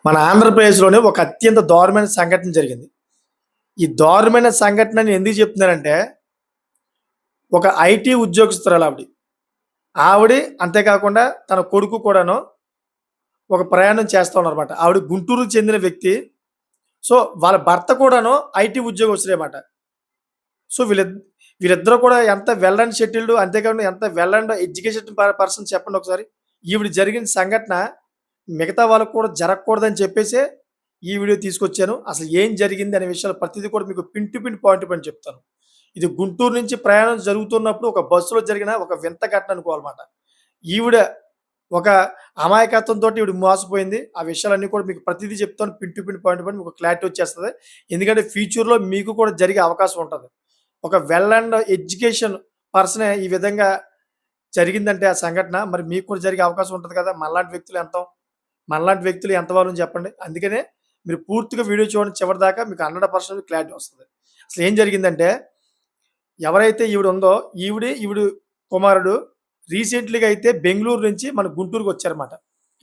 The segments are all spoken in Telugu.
మన ఆంధ్రప్రదేశ్‌లోనే ఒక అత్యంత దారుణమైన సంఘటన జరిగింది. ఈ దారుణమైన సంఘటనని ఎందుకు చెప్తున్నానంటే, ఒక ఐటీ ఉద్యోగస్తురాలావిడ. ఆవిడ అంతే కాకుండా తన కొడుకు కూడాను ఒక ప్రయాణం చేస్తా ఉన్నారన్నమాట. ఆవిడ గుంటూరుకు చెందిన వ్యక్తి. సో, వాళ్ళ భర్త కూడాను ఐటీ ఉద్యోగస్తుడే మాట. సో, వీళ్ళిద్దరూ కూడా ఎంత వెల్ అండ్ సెటిల్డ్ అంతేకాకుండా ఎంత వెల్ అండ్ ఎడ్యుకేటెడ్ పర్సన్ చెప్పండి ఒకసారి. ఈవిడ జరిగిన సంఘటన మిగతా వాళ్ళకి కూడా జరగకూడదని చెప్పేసే ఈ వీడియో తీసుకొచ్చాను. అసలు ఏం జరిగింది అనే విషయాలు ప్రతిది కూడా మీకు pin to pin, point to point చెప్తాను. ఇది గుంటూరు నుంచి ప్రయాణం జరుగుతున్నప్పుడు ఒక బస్సులో జరిగిన ఒక వింత ఘటన అనుకోవాలమాట. ఈవిడ ఒక అమాయకత్వంతోటి ఈవిడ మోసపోయింది. ఆ విషయాలన్నీ కూడా మీకు ప్రతిదీ చెప్తాను. Pin to pin, point to point మీకు క్లారిటీ వచ్చేస్తది. ఎందుకంటే ఫ్యూచర్‌లో మీకు కూడా జరిగే అవకాశం ఉంటది. ఒక వెల్ అండ్ ఎడ్యుకేషన్ పర్సనే ఈ విధంగా జరిగిందంటే ఆ సంఘటన మరి మీకు కూడా జరిగే అవకాశం ఉంటది కదా! మనలాంటి వ్యక్తులు ఎంతవాళ్ళని చెప్పండి. అందుకనే మీరు పూర్తిగా వీడియో చూడండి చివరిదాకా మీకు 100% క్లారిటీ వస్తది. అసలు ఏం జరిగిందంటే ఎవరైతే ఈవిడ ఉందో ఈవిడ కుమారుడు రీసెంట్‌లీగా అయితే బెంగుళూరు నుంచి మన గుంటూరుకొచ్చారన్నమాట.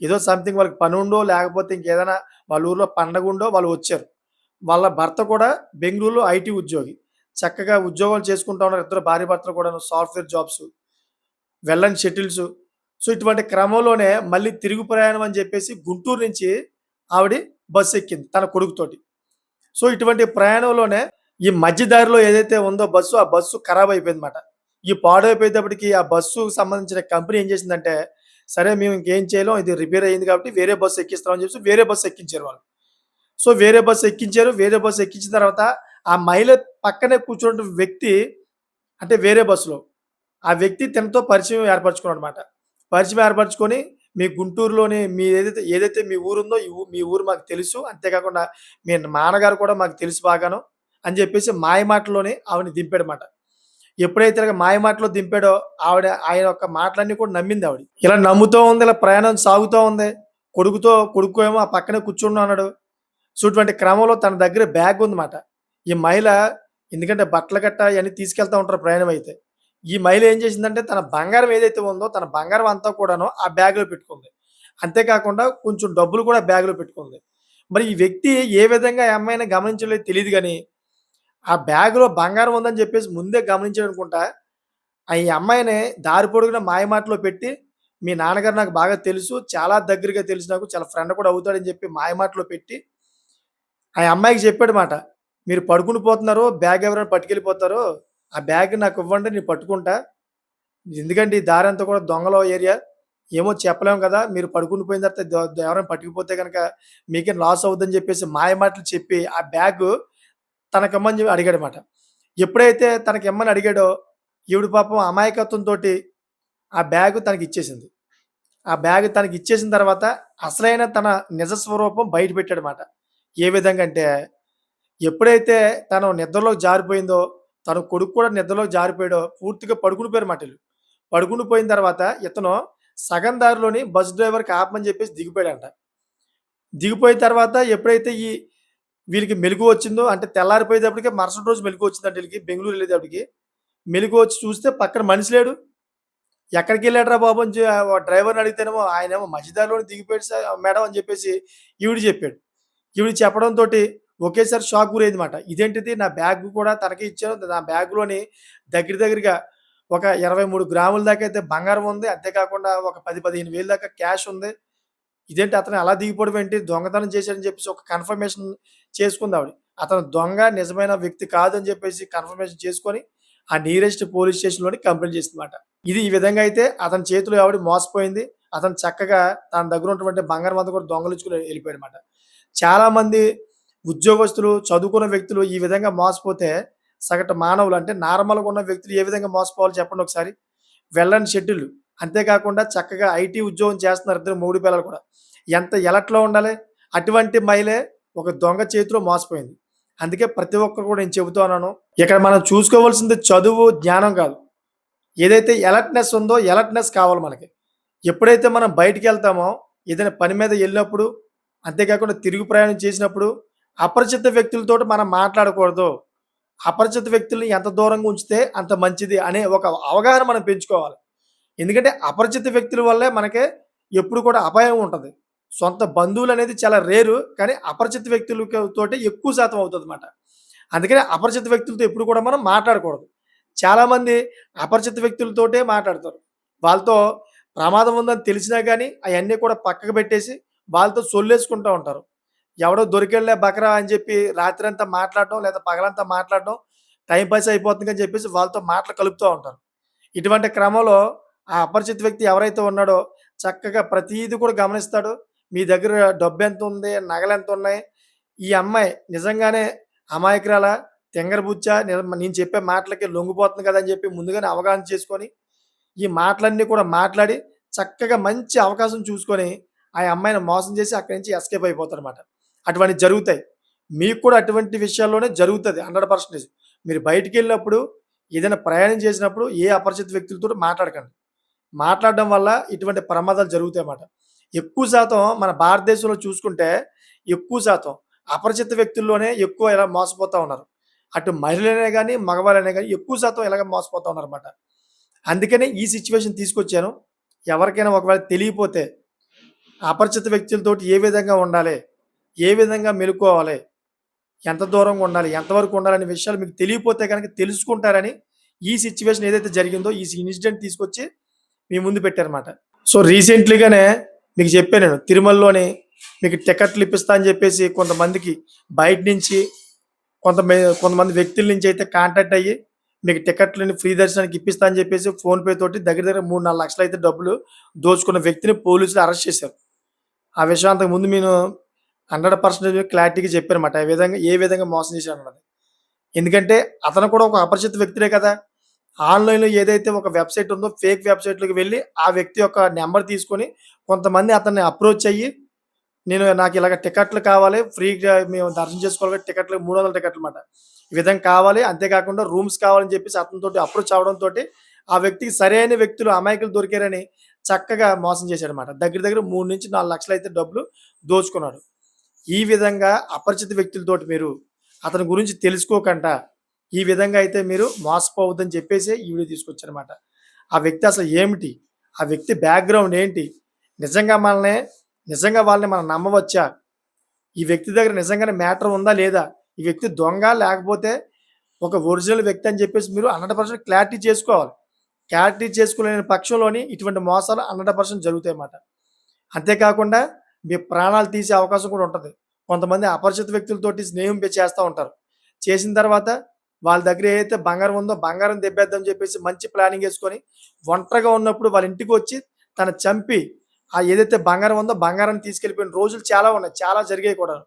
ఏదో సంథింగ్ వాళ్ళకి పనుండో లేకపోతే ఇంకేదైనా వాళ్ళ ఊర్లో పండగుండో వాళ్ళు వచ్చారు. వాళ్ళ భర్త కూడా బెంగుళూరులో ఐటీ ఉద్యోగి. చక్కగా ఉద్యోగాలు చేసుకుంటా ఉన్నారు. ఇద్దరు భార్యాభర్తలు కూడాను software jobs. Well and settled. So, ఇటువంటి క్రమంలోనే మళ్ళీ తిరుగు ప్రయాణం అని జెప్పేసి గుంటూరు నుంచి ఆవిడ బస్సెక్కింది తన కొడుకుతోటి. సో, ఇటువంటి ప్రయాణంలోనే ఈ మధ్య దారిలో ఏదైతే ఉందో బస్సు, ఆ బస్సు ఖరాబయిపోయిందన్నమాట. ఈ పాడైపోయేటప్పటికి ఆ బస్సుకు సంబంధించిన కంపెనీ ఏం చేసిందంటే, సరే మేము ఇంకేం చేయలేం. ఇది రిపేర్ అయింది కాబట్టి వేరే బస్సు ఎక్కిస్తామని చెప్పేసి వేరే బస్సు ఎక్కించారు వాళ్ళు. సో, వేరే బస్సు ఎక్కించారు. వేరే బస్సు ఎక్కించిన తర్వాత ఆ మహిళ పక్కనే కూర్చున్న వ్యక్తి అంటే వేరే బస్సులో ఆ వ్యక్తి తనతో పరిచయం ఏర్పరచుకున్నాడనమాట. పరిచయం ఏర్పరచుకొని, మీ గుంటూరులోని మీ ఏదైతే మీ ఊరుందో, మీ ఊరు మాకు తెలుసు. అంతేకాకుండా మీ నాన్నగారు కూడా మాకు తెలుసు బాగాను అని జెప్పేసి మాయమాటలోని ఆవిడని దింపాడమాట. ఎప్పుడైతే ఇలాగ మాయమాటలో దింపాడో ఆయన యొక్క మాటలన్నీ కూడా నమ్మిందావిడ. ఇలా నమ్ముతూ ఉంది. ఇలా ప్రయాణం సాగుతూ ఉంది. కొడుకు ఏమో ఆ పక్కనే కూర్చున్నాడు. సో, ఇటువంటి క్రమంలో తన దగ్గర బ్యాగ్ ఉందన్నమాట. ఈ మహిళ ఎందుకంటే బట్టలు గట్టా ఇయన్నీ తీసుకెళ్తా ఉంటారు ప్రయాణం అయితే. ఈ మహిళ ఏం చేసిందంటే తన బంగారం ఏదైతే ఉందో, తన బంగారం అంతా కూడాను ఆ బ్యాగ్‌లో పెట్టుకుంది. అంతేకాకుండా కొంచెం డబ్బులు కూడా బ్యాగ్‌లో పెట్టుకుంది. మరి ఈ వ్యక్తి ఏ విధంగా ఈ అమ్మాయిని గమనించలేదో తెలీదు గానీ, ఆ బ్యాగ్‌లో బంగారం ఉందని చెప్పేసి ముందే గమనించాడనుకుంటా. ఈ అమ్మాయిని దారి పొడుగునా మాయమాటలో పెట్టి, "మీ నాన్నగారు నాకు బాగా తెలుసు. చాలా దగ్గరగా తెలుసు నాకు. చాలా ఫ్రెండ్ కూడా అవుతాడని" చెప్పి మాయమాటలో పెట్టి ఆ అమ్మాయికి చెప్పాడు మాట. "మీరు పడుకుని పోతున్నారు. బ్యాగ్ ఎవరైనా పట్టుకెళ్ళిపోతారు. ఆ బ్యాగ్ నాకివ్వండి నేను పట్టుకుంటా. ఎందుకంటే ఈ దారంతా కూడా దొంగల ఏరియా. ఏమో చెప్పలేం కదా! మీరు పడుకుని పోయిన తర్వాత ఎవరైనా పట్టుకుపోతే గనక మీకే లాస్ అవుద్దని" చెప్పేసి మాయమాటలు చెప్పి ఆ బ్యాగు తనకిమ్మని చెప్పి అడిగాడమాట. ఎప్పుడైతే తనకిమ్మని అడిగాడో ఈవిడ పాపం అమాయకత్వంతోటి ఆ బ్యాగు తనకిచ్చేసింది. ఆ బ్యాగ్ తనకిచ్చేసిన తర్వాత అసలైన తన నిజ స్వరూపం బయట పెట్టాడమాట. ఏ విధంగా అంటే ఎప్పుడైతే తను నిద్రలోకి జారిపోయిందో, తన కొడుకు కూడా నిద్రలోకి జారిపోయాడో, పూర్తిగా పడుకుని పోయారుమాట ఈళ్ళు. పడుకుని పోయిన తర్వాత ఇతను సగం దారిలోని బస్ డ్రైవర్‌కి ఆపమని చెప్పేసి దిగిపోయాడంట. దిగిపోయిన తర్వాత ఎప్పుడైతే వీళ్ళకి మెలుకువ వచ్చిందో అంటే తెల్లారిపోయేటప్పటికి మరుసటి రోజు మెలుకువ వచ్చిందంట ఈళ్ళకి బెంగుళూరు ఎళ్ళేటప్పటికి. మెలుకువ వచ్చి చూస్తే పక్కన మనిషి లేడు. "ఎక్కడికెళ్ళాడురా బాబు" అని డ్రైవర్‌ని అడిగితేనేమో ఆయనేమో "మధ్య దారిలోనే దిగిపోయాడు మేడం" అని చెప్పేసి ఈవిడ చెప్పాడు. ఈవిడ చెప్పడంతోటి ఒకేసారి షాక్ గురైందన్నమాట. ఇదేంటిది నా బ్యాగ్ కూడా తనకే ఇచ్చాను. నా బ్యాగ్‌లోని దగ్గరగా ఒక 23 గ్రాముల దాకా అయితే బంగారం ఉంది. అంతేకాకుండా ఒక 10, 15 వేలు దాకా క్యాష్ ఉంది. ఇదేంటి అతను అలా దిగిపోవడం ఏంటి? దొంగతనం చేశాడని చెప్పేసి ఒక కన్ఫర్మేషన్ చేసుకుందావిడ. అతను దొంగ నిజమైన వ్యక్తి కాదని చెప్పేసి కన్ఫర్మేషన్ చేసుకొని, ఆ నియరెస్ట్ పోలీస్ స్టేషన్‌లోని కంప్లెయింట్ చేసిందన్నమాట. ఇది ఈ విధంగా అయితే అతని చేతిలో ఆవిడ మోసపోయింది. అతను చక్కగా తన దగ్గర ఉన్నటువంటి బంగారం అంతా కూడా దొంగలించుకొని ఎళ్ళిపోయాడన్నమాట. చాలామంది ఉద్యోగస్తులు, చదువుకున్న వ్యక్తులు ఈ విధంగా మోసపోతే సగటు మానవులు అంటే నార్మల్‌గా ఉన్న వ్యక్తులు ఏ విధంగా మోసపోవాలో చెప్పండి ఒకసారి? Well and schedule. అంతేకాకుండా చక్కగా ఐటీ ఉద్యోగం చేస్తున్నారు ఇద్దరు మొగుడు పిల్లలు కూడా. ఎంత ఎలర్ట్‌లో ఉండాలి? అటువంటి మహిళే ఒక దొంగ చేతిలో మోసపోయింది. అందుకే ప్రతి ఒక్కరు కూడా నేను చెబుతా ఉన్నాను. ఇక్కడ మనం చూసుకోవాల్సింది చదువు, జ్ఞానం కాదు. ఏదైతే అలర్ట్‌నెస్ ఉందో అలర్ట్‌నెస్ కావాలి మనకి. ఎప్పుడైతే మనం బయటికెళ్తామో, ఏదైనా పని మీద ఎళ్ళినప్పుడు, అంతేకాకుండా తిరుగు ప్రయాణం చేసినప్పుడు, అపరిచిత వ్యక్తులతోటి మనం మాట్లాడకూడదు. అపరిచిత వ్యక్తుల్ని ఎంత దూరంగా ఉంచితే అంత మంచిది అనే ఒక అవగాహన మనం పెంచుకోవాలి. ఎందుకంటే అపరిచిత వ్యక్తుల వల్లే మనకి ఎప్పుడు కూడా అపాయం ఉంటది. సొంత బంధువులనేది చాలా రేరు. కానీ అపరిచిత తోటి ఎక్కువ శాతం అవుతదన్నమాట. అందుకని అపరిచిత వ్యక్తులతో ఎప్పుడు కూడా మనం మాట్లాడకూడదు. చాలామంది అపరిచిత వ్యక్తులతోటే మాట్లాడతారు. వాళ్ళతో ప్రమాదం ఉందని తెలిసినా గాని అయన్నీ కూడా పక్కకు పెట్టేసి వాళ్ళతో సొల్లేసుకుంటా ఉంటారు. ఎవడో దొరికాడులే బకరా అని చెప్పి రాత్రంతా మాట్లాడడం లేదా పగలంతా మాట్లాడడం టైమ్ పాస్ అయిపోతుందని చెప్పేసి వాళ్ళతో మాటలు కలుపుతూ ఉంటారు. ఇటువంటి క్రమంలో ఆ అపరిచిత వ్యక్తి ఎవరైతే ఉన్నాడో చక్కగా ప్రతీది కూడా గమనిస్తాడు. మీ దగ్గర డబ్బెంతుంది? నగలెంతున్నయి? ఈ అమ్మాయి నిజంగానే అమాయకురాలా? తింగరబుచ్చా? నేను చెప్పే మాటలకి లొంగిపోతుంది కదా! అని చెప్పి ముందుగానే అవగాహన చేసుకొని, ఈ మాటలన్నీ కూడా మాట్లాడి చక్కగా మంచి అవకాశం చూసుకొని, ఆ అమ్మాయిని మోసం చేసి అక్కడి నుంచి ఎస్కేప్ అయిపోతారనమాట. అటువంటివి జరుగుతాయి. మీకు కూడా అటువంటి విషయాల్లోనే జరుగుతది 100% మీరు బయటికెళ్ళినప్పుడు, ఏదైనా ప్రయాణం చేసినప్పుడు ఏ అపరిచిత వ్యక్తులతోటి మాట్లాడకండి. మాట్లాడడం వల్ల ఇటువంటి ప్రమాదాలు జరుగుతాయన్నమాట. ఎక్కువ శాతం మన భారతదేశంలో చూసుకుంటే, ఎక్కువ శాతం అపరిచిత వ్యక్తుల్లోనే ఎక్కువ ఇలా మోసపోతా ఉన్నారు. అటు మహిళలనే గాని, మగవాళ్ళనే గాని ఎక్కువ శాతం ఇలాగే మోసపోతా ఉన్నారన్నమాట. అందుకనే ఈ సిట్యుయేషన్ తీసుకొచ్చాను. ఎవరికైనా ఒకవేళ తెలియపోతే అపరిచిత వ్యక్తులతోటి ఏ విధంగా ఉండాలి? ఏ విధంగా మెలుకోవాలి? ఎంత దూరంగా ఉండాలి? ఎంతవరకు ఉండాలనే విషయాలు మీకు తెలియపోతే గనక తెలుసుకుంటారని ఈ సిట్యుయేషన్ ఏదైతే జరిగిందో ఈ ఇన్సిడెంట్ తీసుకొచ్చి మీ ముందు పెట్టారన్నమాట. సో, రీసెంట్‌లీగానే మీకు చెప్పాను నేను. తిరుమలలోని మీకు టికెట్లు ఇప్పిస్తా అని చెప్పేసి కొంతమందికి బయట నుంచి కొంతమంది వ్యక్తుల నుంచి అయితే కాంటాక్ట్ అయ్యి, మీకు టికెట్లని ఫ్రీ దర్శనానికి ఇప్పిస్తా అని చెప్పేసి ఫోన్‌పే తోటి దగ్గర దగ్గర 3, 4 లక్షలైతే డబ్బులు దోచుకున్న వ్యక్తిని పోలీసులు అరెస్ట్ చేశారు. ఆ విషయం అంతకుముందు నేను 100% క్లారిటీగా చెప్పానన్నమాట. ఏ విధంగా మోసం చేశానన్నది. ఎందుకంటే అతను కూడా ఒక అపరిచిత వ్యక్తుడే కదా! ఆన్‌లైన్‌లో ఏదైతే ఒక వెబ్‌సైట్ ఉందో ఫేక్ వెబ్‌సైట్‌లోకి వెళ్లి ఆ వ్యక్తి యొక్క నంబర్ తీసుకొని కొంతమంది అతన్ని అప్రోచ్ అయ్యి, నాకు ఇలాగ టికెట్లు కావాలి. ఫ్రీగా మేము దర్శనం చేసుకోవాలి టికెట్లు 300 టికెట్లమాట. ఈ విధంగా కావాలి. అంతేకాకుండా రూమ్స్ కావాలని చెప్పేసి అతనితోటి అప్రోచ్ అవ్వడంతోటి ఆ వ్యక్తికి సరైన వ్యక్తులు అమాయకులు దొరికారని చక్కగా మోసం చేశాడన్నమాట. దగ్గర దగ్గర 3-4 లక్షలైతే డబ్బులు దోచుకున్నాడు. ఈ విధంగా అపరిచిత వ్యక్తులతోటి మీరు అతని గురించి తెలుసుకోకుండా, ఈ విధంగా అయితే మీరు మోసపోవద్దని చెప్పేసే ఈ వీడియో తీసుకొచ్చానమాట. ఆ వ్యక్తి అసలు ఏమిటి? ఆ వ్యక్తి బ్యాక్‌గ్రౌండ్ ఏంటి? నిజంగా నిజంగా వాళ్ళని మనం నమ్మవచ్చా? ఈ వ్యక్తి దగ్గర నిజంగానే మ్యాటర్ ఉందా? లేదా? ఈ వ్యక్తి దొంగ లేకపోతే ఒక ఒరిజినల్ వ్యక్తి అని చెప్పేసి మీరు 100% క్లారిటీ చేసుకోవాలి. క్లారిటీ చేసుకోలేని పక్షంలోని ఇటువంటి మోసాలు 100% జరుగుతాయన్నమాట. అంతేకాకుండా మీ ప్రాణాలు తీసే అవకాశం కూడా ఉంటది. కొంతమంది అపరిచిత వ్యక్తులతోటి స్నేహం చేస్తా ఉంటారు. చేసిన తర్వాత వాళ్ళ దగ్గర ఏదైతే బంగారం ఉందో బంగారం దెబ్బేద్దామని చెప్పేసి మంచి ప్లానింగ్ యేసుకొని ఒంటరిగా ఉన్నప్పుడు వాళ్ళ ఇంటికొచ్చి చంపి ఏదైతే బంగారం ఉందో బంగారాన్ని తీసుకెళ్ళిపోయిన రోజులు చాలా ఉన్నాయి. చాలా జరిగాయి కూడాను.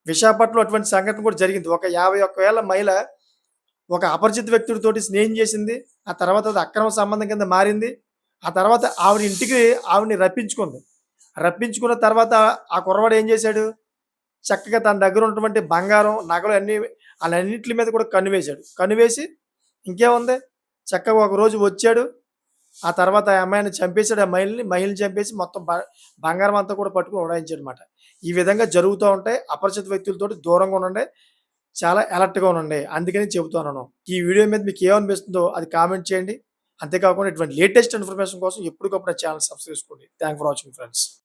విశాఖపట్నంలో అటువంటి సంఘటన కూడా జరిగింది. ఒక 51 ఏళ్ల మహిళ ఒక అపరిచిత వ్యక్తుడితోటి స్నేహం చేసింది. ఆ తర్వాత అది అక్రమ సంబంధం కింద మారింది. ఆ తర్వాత ఆవిడ ఇంటికి ఆవిడని రప్పించుకుంది. రప్పించుకున్న తర్వాత ఆ కుర్రవాడు ఏం చేశాడు? చక్కగా తన దగ్గర ఉన్నటువంటి బంగారం, నగలు అన్నీ ఆళ్ళన్నిట్లి మీద కూడా కన్నువేశాడు. కన్నువేసి ఇంకేముంది చక్కగా ఒకరోజు వచ్చాడు. ఆ తర్వాత ఆ అమ్మాయిని చంపేసాడు. ఆ మహిళని చంపేసి మొత్తం బంగారం అంతా కూడా పట్టుకొని ఉడాయించాడన్నమాట. ఈ విధంగా జరుగుతా ఉంటాయి. అపరిచిత వ్యక్తులతోటి దూరంగా ఉండండి. చాలా అలర్ట్‌గా ఉండండి. అందుకని చెబుతున్నాను. ఈ వీడియో మీద మీకేమనిపిస్తుందో అది కామెంట్ చేయండి. అంతేకాకుండా ఇటువంటి లేటెస్ట్ ఇన్ఫర్మేషన్ కోసం ఎప్పటికప్పుడు నా ఛానెల్ సబ్స్క్రైబ్ చేసుకోండి. Thank for watching friends.